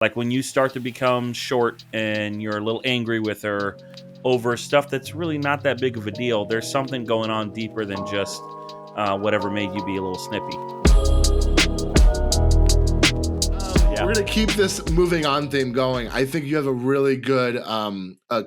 Like when you start to become short and you're a little angry with her over stuff that's really not that big of a deal, there's something going on deeper than just whatever made you be a little snippy. We're going to keep this moving on theme going. I think you have a really good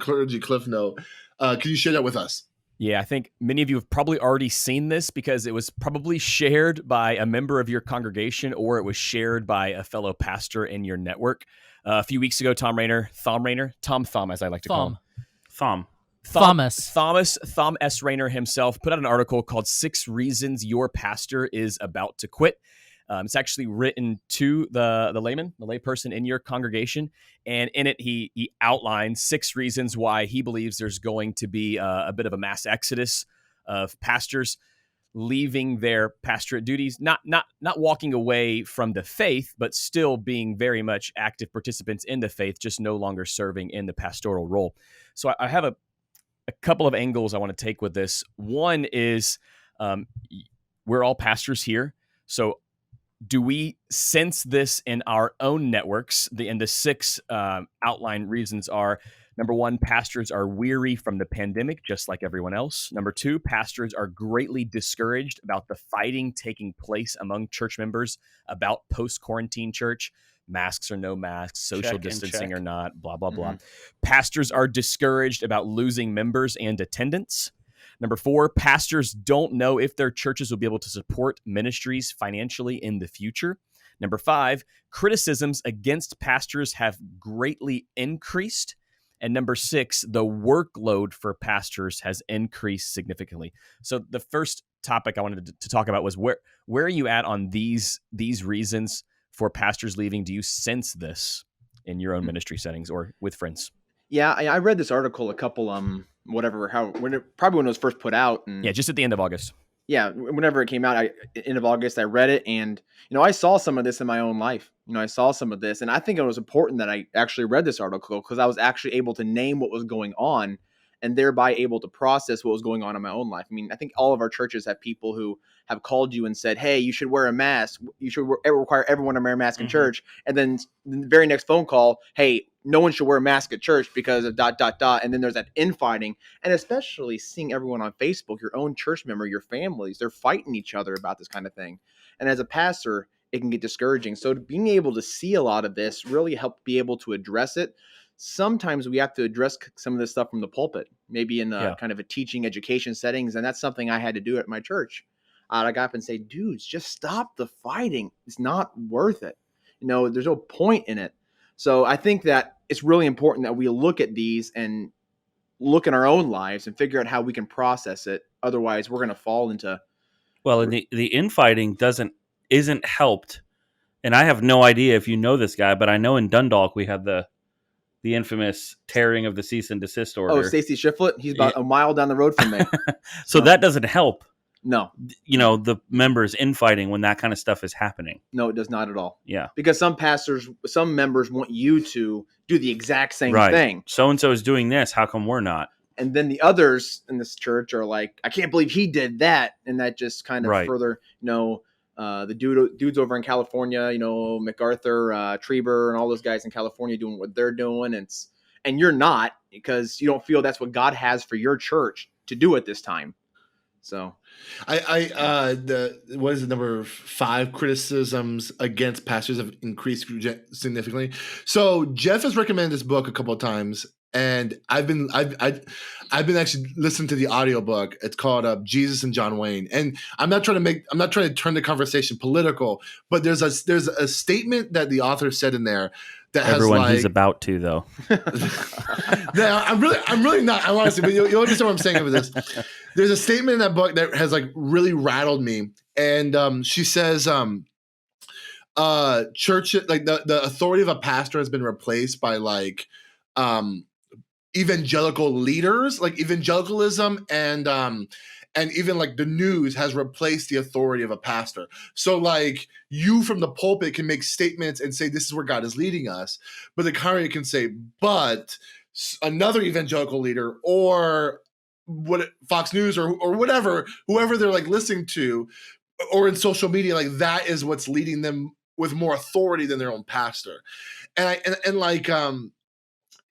clergy cliff note. Can you share that with us? Yeah, I think many of you have probably already seen this because it was probably shared by a member of your congregation or it was shared by a fellow pastor in your network. A few weeks ago, Tom Thom, as I like to call him. Thom S. Rayner himself put out an article called 6 Reasons Your Pastor is About to Quit. It's actually written to the layperson in your congregation. And in it, he outlines 6 reasons why he believes there's going to be a bit of a mass exodus of pastors leaving their pastorate duties, not walking away from the faith, but still being very much active participants in the faith, just no longer serving in the pastoral role. So I have a couple of angles I want to take with this. One is we're all pastors here. So do we sense this in our own networks? The 6 outline reasons are: number 1, pastors are weary from the pandemic, just like everyone else. Number 2, pastors are greatly discouraged about the fighting taking place among church members about post-quarantine church. Masks or no masks, social distancing or not, blah, blah, blah. Pastors are discouraged about losing members and attendance. Number 4, pastors don't know if their churches will be able to support ministries financially in the future. Number 5, criticisms against pastors have greatly increased. And number 6, the workload for pastors has increased significantly. So the first topic I wanted to talk about was where are you at on these reasons for pastors leaving? Do you sense this in your own ministry settings or with friends? Yeah, I read this article a couple probably when it was first put out. And yeah, just at the end of August. Yeah, whenever it came out, end of August, I read it, and I saw some of this in my own life. I saw some of this, and I think it was important that I actually read this article because I was actually able to name what was going on, and thereby able to process what was going on in my own life. I mean, I think all of our churches have people who have called you and said, "Hey, you should wear a mask. You should require everyone to wear a mask in church." And then the very next phone call, "Hey, no one should wear a mask at church because of ... And then there's that infighting, and especially seeing everyone on Facebook, your own church member, your families, they're fighting each other about this kind of thing. And as a pastor, it can get discouraging. So being able to see a lot of this really helped be able to address it. Sometimes we have to address some of this stuff from the pulpit, maybe in kind of a teaching education settings. And that's something I had to do at my church. I got up and say, dudes, just stop the fighting. It's not worth it. There's no point in it. So I think that it's really important that we look at these and look in our own lives and figure out how we can process it. Otherwise, we're going to fall into. Well, and the infighting isn't helped. And I have no idea if you know this guy, but I know in Dundalk we have the infamous tearing of the cease and desist order. Oh, Stacy Shiflett? He's about a mile down the road from me. So that doesn't help. No. The members infighting when that kind of stuff is happening. No, it does not at all. Yeah. Because some members want you to do the exact same thing. So-and-so is doing this. How come we're not? And then the others in this church are like, I can't believe he did that. And that just kind of further, the dudes over in California, MacArthur, Trieber, and all those guys in California doing what they're doing. And you're not, because you don't feel that's what God has for your church to do at this time. So what is the number 5 criticisms against pastors have increased significantly. So Jeff has recommended this book a couple of times, and I've been actually listening to the audiobook. It's called Jesus and John Wayne. And I'm not trying to turn the conversation political, but there's a statement that the author said in there that everyone he's about to, though. No, I'm really not. I honestly, but you'll understand what I'm saying with this. There's a statement in that book that has really rattled me, and she says, church, like the authority of a pastor has been replaced by evangelical leaders, like evangelicalism and even like the news has replaced the authority of a pastor. So like you from the pulpit can make statements and say, this is where God is leading us. But the congregation can say, but another evangelical leader or what Fox News or whatever, whoever they're like listening to or in social media, like that is what's leading them with more authority than their own pastor. and like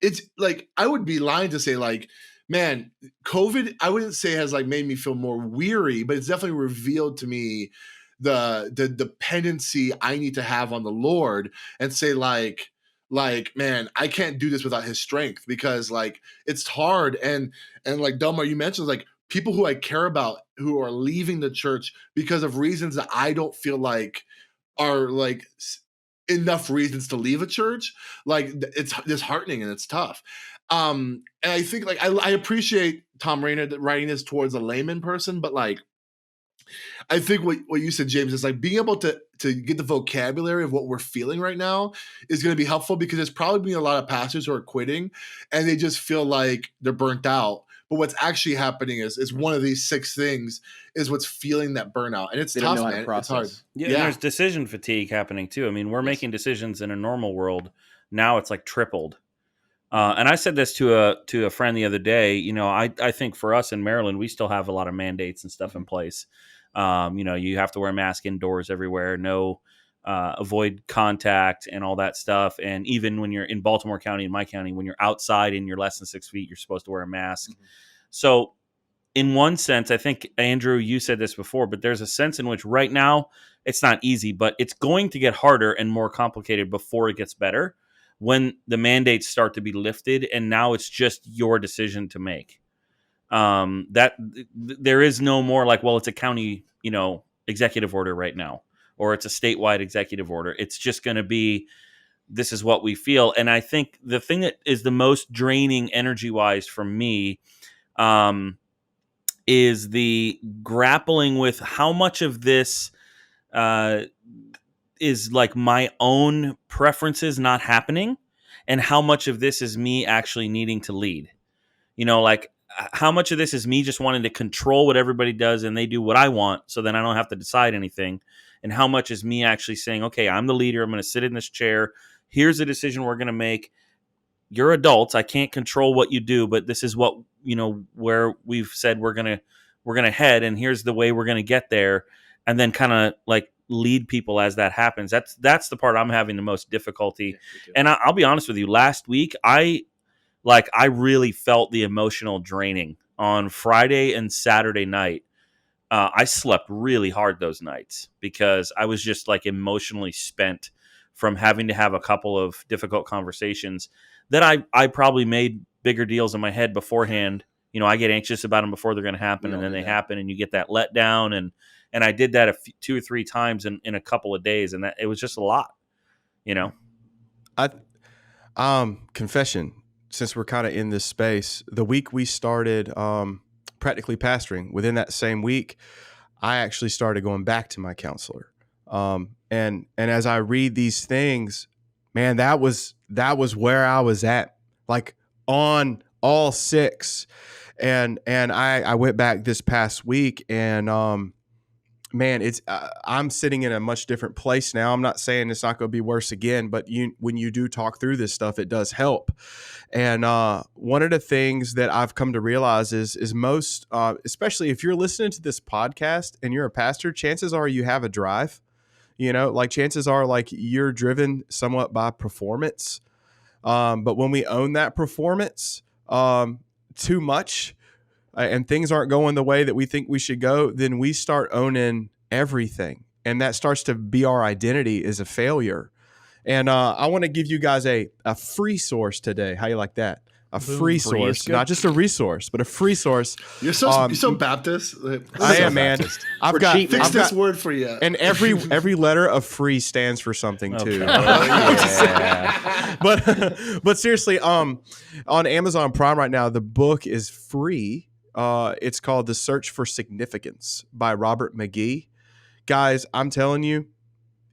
it's like I would be lying to say like, man, COVID, I wouldn't say has like made me feel more weary, but it's definitely revealed to me the dependency I need to have on the Lord, and say like man, I can't do this without his strength, because like it's hard. And like Delmar, you mentioned like people who I care about who are leaving the church because of reasons that I don't feel like are like enough reasons to leave a church. Like it's disheartening and it's tough. And I think like I appreciate Tom Rainer writing this towards a layman person, but like I think what you said, James, is like being able to get the vocabulary of what we're feeling right now is going to be helpful, because there's probably been a lot of pastors who are quitting and they just feel like they're burnt out. But what's actually happening is one of these 6 things is what's feeling that burnout, and it's They tough, don't know how to man. It's process. hard. Yeah, and there's decision fatigue happening too. I mean, we're making decisions in a normal world. Now it's like tripled. And I said this to a friend the other day. You know, I think for us in Maryland, we still have a lot of mandates and stuff in place. You know, you have to wear a mask indoors everywhere, no avoid contact and all that stuff. And even when you're in Baltimore County, in my county, when you're outside and you're less than 6 feet, you're supposed to wear a mask. Mm-hmm. So in one sense, I think, Andrew, you said this before, but there's a sense in which right now it's not easy, but it's going to get harder and more complicated before it gets better, when the mandates start to be lifted, and now it's just your decision to make. There is no more like, well, it's a county, you know, executive order right now, or it's a statewide executive order. It's just going to be, this is what we feel. And I think the thing that is the most draining energy wise for me, is the grappling with how much of this is like my own preferences not happening, and how much of this is me actually needing to lead. You know, like how much of this is me just wanting to control what everybody does and they do what I want, so then I don't have to decide anything, and how much is me actually saying, okay, I'm the leader, I'm going to sit in this chair, here's a decision we're going to make. You're adults, I can't control what you do, but this is what, you know, where we've said we're gonna head, and here's the way we're gonna get there, and then kind of like lead people as that happens. That's the part I'm having the most difficulty. Yeah, and I'll be honest with you, last week I really felt the emotional draining on Friday and Saturday night. I slept really hard those nights because I was just like emotionally spent from having to have a couple of difficult conversations that I probably made bigger deals in my head beforehand. You know, I get anxious about them before they're going to happen, and then they happen, and you get that letdown. And I did that 2 or 3 times in a couple of days, and that it was just a lot, you know. Confession, since we're kind of in this space, the week we started practically pastoring, within that same week, I actually started going back to my counselor. And as I read these things, man, that was where I was at, like on all 6. And I went back this past week, and man, it's I'm sitting in a much different place now. I'm not saying it's not going to be worse again, but when you do talk through this stuff, it does help. And one of the things that I've come to realize is most, especially if you're listening to this podcast and you're a pastor, chances are you have a drive. You know, like chances are like you're driven somewhat by performance. But when we own that performance too much, and things aren't going the way that we think we should go, then we start owning everything. And that starts to be our identity as a failure. And I want to give you guys a free source today. How you like that? Free source, not just a resource, but a free source. You're so Baptist. I am, man. I've got this word for you. And every letter of free stands for something too. But seriously, on Amazon Prime right now, the book is free. It's called The Search for Significance by Robert McGee. Guys, I'm telling you,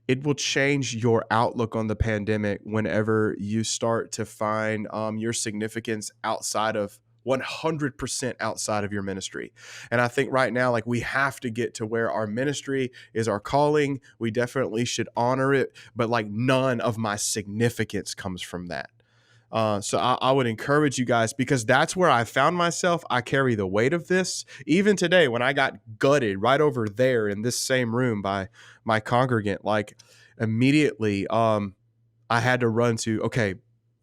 it will change your outlook on the pandemic whenever you start to find your significance outside of 100% outside of your ministry. And I think right now, like, we have to get to where our ministry is our calling. We definitely should honor it, but like none of my significance comes from that. So I would encourage you guys, because that's where I found myself. I carry the weight of this. Even today, when I got gutted right over there in this same room by my congregant, like immediately, I had to run to, okay,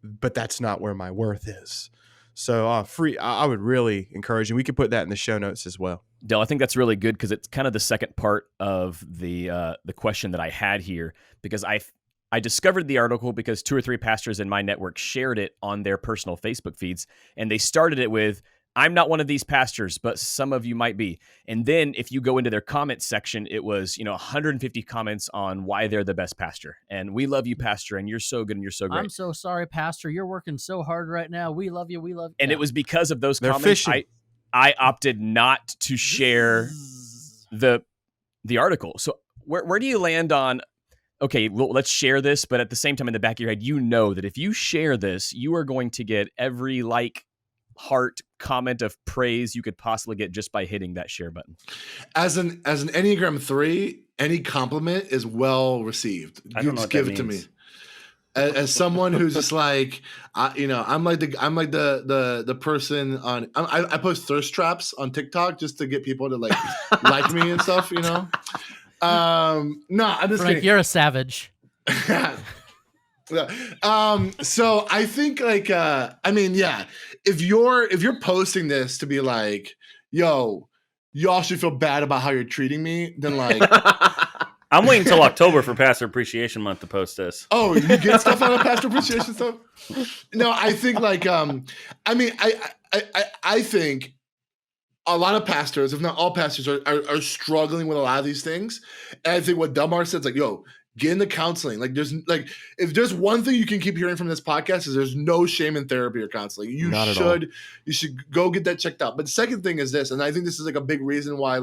but that's not where my worth is. So I would really encourage you. We could put that in the show notes as well. Dell, I think that's really good because it's kind of the second part of the question that I had here, because I discovered the article because 2 or 3 pastors in my network shared it on their personal Facebook feeds, and they started it with, "I'm not one of these pastors, but some of you might be." And then if you go into their comments section, it was 150 comments on why they're the best pastor, and "We love you, pastor, and you're so good and you're so great." I'm so sorry, Pastor. You're working so hard right now. We love you. We love you. And it was because of those They're comments fishing. I opted not to share the article. So where do you land on, okay, well, let's share this, but at the same time in the back of your head, that if you share this, you are going to get every heart comment of praise you could possibly get just by hitting that share button? As an Enneagram 3, any compliment is well received. I don't know Just what give that it to means. me. As someone who's just like, I'm like the person on. I post thirst traps on TikTok just to get people to like me and stuff. No, I'm just Frank, kidding. you're a savage. So I think if you're posting this to be like, yo, y'all should feel bad about how you're treating me, then I'm waiting until October for Pastor Appreciation Month to post this. oh, you get stuff out of pastor appreciation stuff? No, I think I think a lot of pastors, if not all pastors, are struggling with a lot of these things. And I think what Delmar said is like, yo, get into counseling. If there's one thing you can keep hearing from this podcast is there's no shame in therapy or counseling. You should go get that checked out. But the second thing is this, and I think this is a big reason why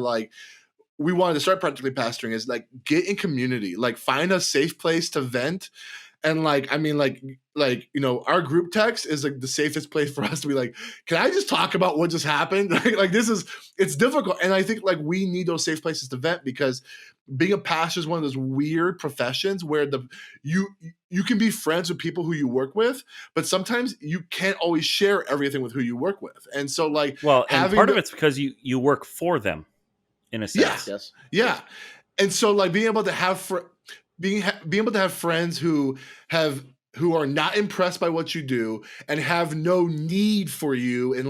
we wanted to start Practically Pastoring, is get in community, find a safe place to vent. And our group text is the safest place for us to be like, can I just talk about what just happened? It's difficult. And I think we need those safe places to vent, because being a pastor is one of those weird professions where you can be friends with people who you work with, but sometimes you can't always share everything with who you work with. And so and part of it's because you work for them in a sense. Yes. Yeah. And so being able to have friends who are not impressed by what you do and have no need for you in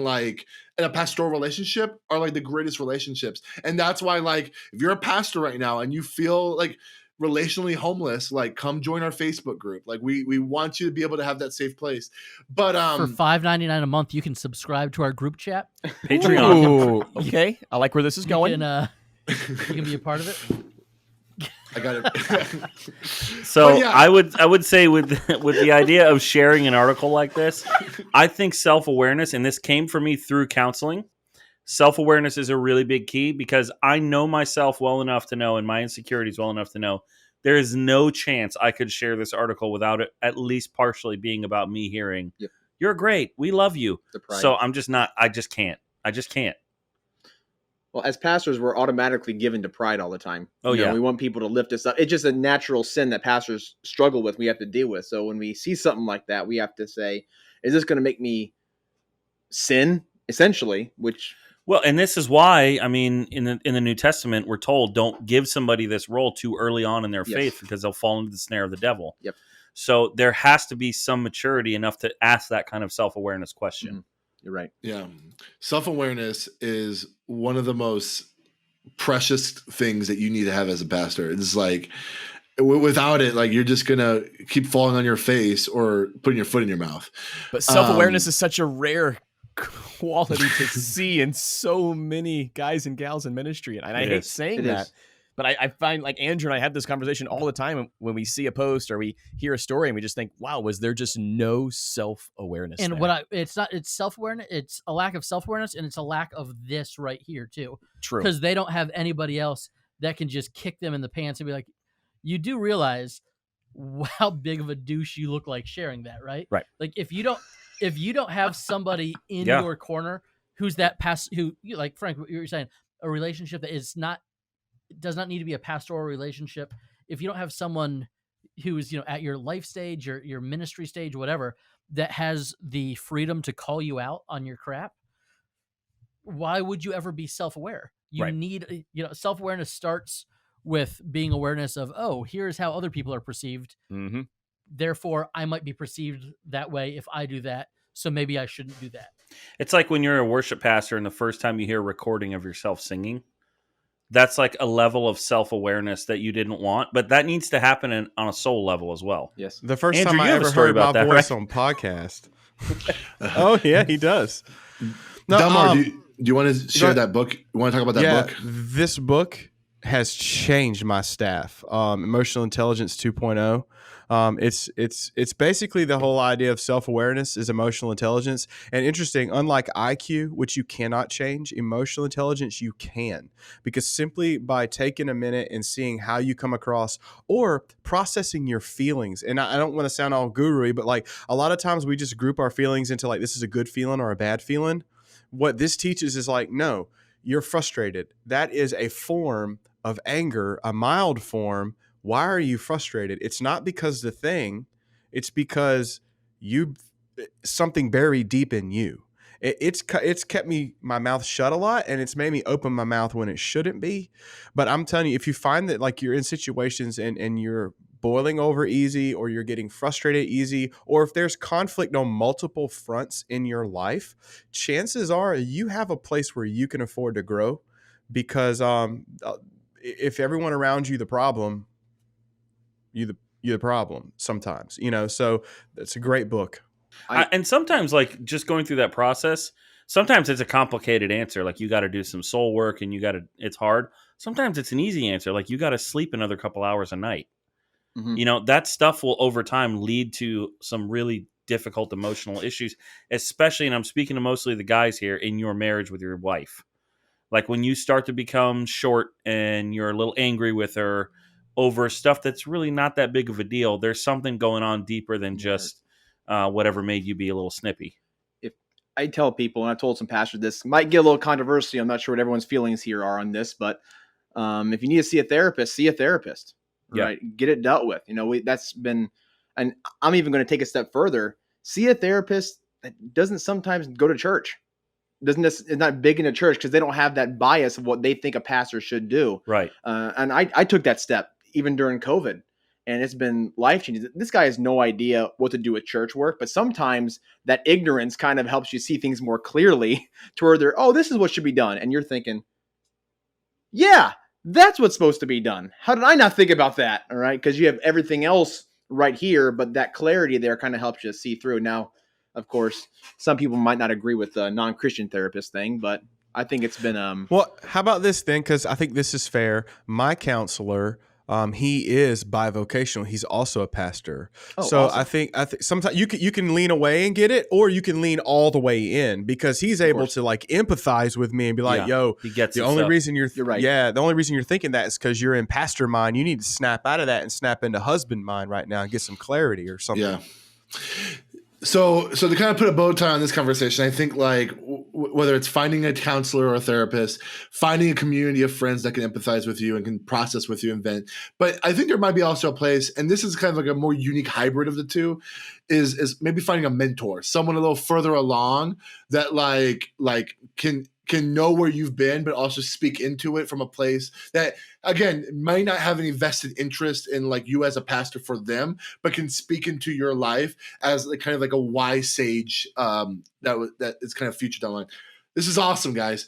a pastoral relationship are the greatest relationships. And that's why if you're a pastor right now and you feel relationally homeless, come join our Facebook group. We want you to be able to have that safe place. But for $5.99 a month, you can subscribe to our group chat. Patreon. Ooh, okay, I like where this is going. You can be a part of it. I got it. So yeah. I would say with the idea of sharing an article like this, I think self-awareness, and this came for me through counseling, self-awareness is a really big key, because I know myself well enough to know, and my insecurities well enough to know, there is no chance I could share this article without it at least partially being about me hearing, yep, you're great, we love you. So I just can't. Well, as pastors, we're automatically given to pride all the time. Yeah. We want people to lift us up. It's just a natural sin that pastors struggle with, we have to deal with. So when we see something like that, we have to say, is this going to make me sin, essentially? Well, and this is why, in the New Testament, we're told don't give somebody this role too early on in their faith, because they'll fall into the snare of the devil. Yep. So there has to be some maturity enough to ask that kind of self-awareness question. Mm-hmm. You're right. Yeah. Self-awareness is one of the most precious things that you need to have as a pastor. It's without it, you're just going to keep falling on your face or putting your foot in your mouth. But self-awareness is such a rare quality to see in so many guys and gals in ministry. And I hate saying that. But I find Andrew and I have this conversation all the time when we see a post or we hear a story and we just think, wow, was there just no self-awareness? And it's self-awareness, it's a lack of self-awareness, and it's a lack of this right here too. True. Because they don't have anybody else that can just kick them in the pants and be like, you do realize how big of a douche you look like sharing that, right? Right. If you don't have somebody in your corner who's that like Frank, what you were saying, a relationship that is not, it does not need to be a pastoral relationship. If you don't have someone who is, at your life stage, your ministry stage, whatever, that has the freedom to call you out on your crap, why would you ever be self-aware? You need, self-awareness starts with being awareness of, oh, here's how other people are perceived. Mm-hmm. therefore I might be perceived that way if I do that, so maybe I shouldn't do that. It's like when you're a worship pastor and the first time you hear a recording of yourself singing, that's like a level of self-awareness that you didn't want, but that needs to happen on a soul level as well. Yes. The first Andrew, time I you have a ever story heard my about that, voice right? on podcast. Oh yeah, he does. No, Delmar, do you want to share ahead. that book? You want to talk about that book? This book has changed my staff. Emotional Intelligence 2.0. It's basically the whole idea of self-awareness is emotional intelligence. And interesting, unlike IQ, which you cannot change, emotional intelligence you can. Because simply by taking a minute and seeing how you come across or processing your feelings. And I don't want to sound all guru-y, but like a lot of times we just group our feelings into like this is a good feeling or a bad feeling. What this teaches is like, no, you're frustrated. That is a form of anger, a mild form. Why are you frustrated? It's not because the thing, it's because something buried deep in you. It's kept my mouth shut a lot, and it's made me open my mouth when it shouldn't be. But I'm telling you, if you find that like you're in situations and you're boiling over easy, or you're getting frustrated easy, or if there's conflict on multiple fronts in your life, chances are you have a place where you can afford to grow, because if everyone around you the problem, you're the problem sometimes, so it's a great book. And sometimes like just going through that process, sometimes it's a complicated answer. Like you got to do some soul work and it's hard. Sometimes it's an easy answer. Like you got to sleep another couple hours a night. Mm-hmm. That stuff will over time lead to some really difficult emotional issues, especially, and I'm speaking to mostly the guys here, in your marriage with your wife. Like when you start to become short and you're a little angry with her over stuff that's really not that big of a deal, there's something going on deeper than just whatever made you be a little snippy. If I tell people, and I told some pastors this, might get a little controversial. I'm not sure what everyone's feelings here are on this, but if you need to see a therapist, right? Yeah. Get it dealt with. That's been, and I'm even going to take a step further. See a therapist that doesn't sometimes go to church. Is not big into church because they don't have that bias of what they think a pastor should do. Right. And I took that step even during COVID, and it's been life-changing. This guy has no idea what to do with church work, but sometimes that ignorance kind of helps you see things more clearly to where this is what should be done. And you're thinking, yeah, that's what's supposed to be done. How did I not think about that? All right. Because you have everything else right here, but that clarity there kind of helps you see through. Now, of course, some people might not agree with the non-Christian therapist thing, but I think it's been Well, how about this then? Because I think this is fair. My counselor, he is bivocational. He's also a pastor. So awesome. I think sometimes you can lean away and get it, or you can lean all the way in, because he's able to like empathize with me and be like, "Yo, he gets the only stuff. reason you're right. Yeah, the only reason you're thinking that is because you're in pastor mind. You need to snap out of that and snap into husband mind right now and get some clarity or something." Yeah. So to kind of put a bow tie on this conversation, I think like whether it's finding a counselor or a therapist, finding a community of friends that can empathize with you and can process with you and vent. But I think there might be also a place, and this is kind of like a more unique hybrid of the two, is maybe finding a mentor, someone a little further along that like can know where you've been, but also speak into it from a place that, again, might not have any vested interest in like you as a pastor for them, but can speak into your life as like kind of like a wise sage that is kind of future down the line. This is awesome, guys.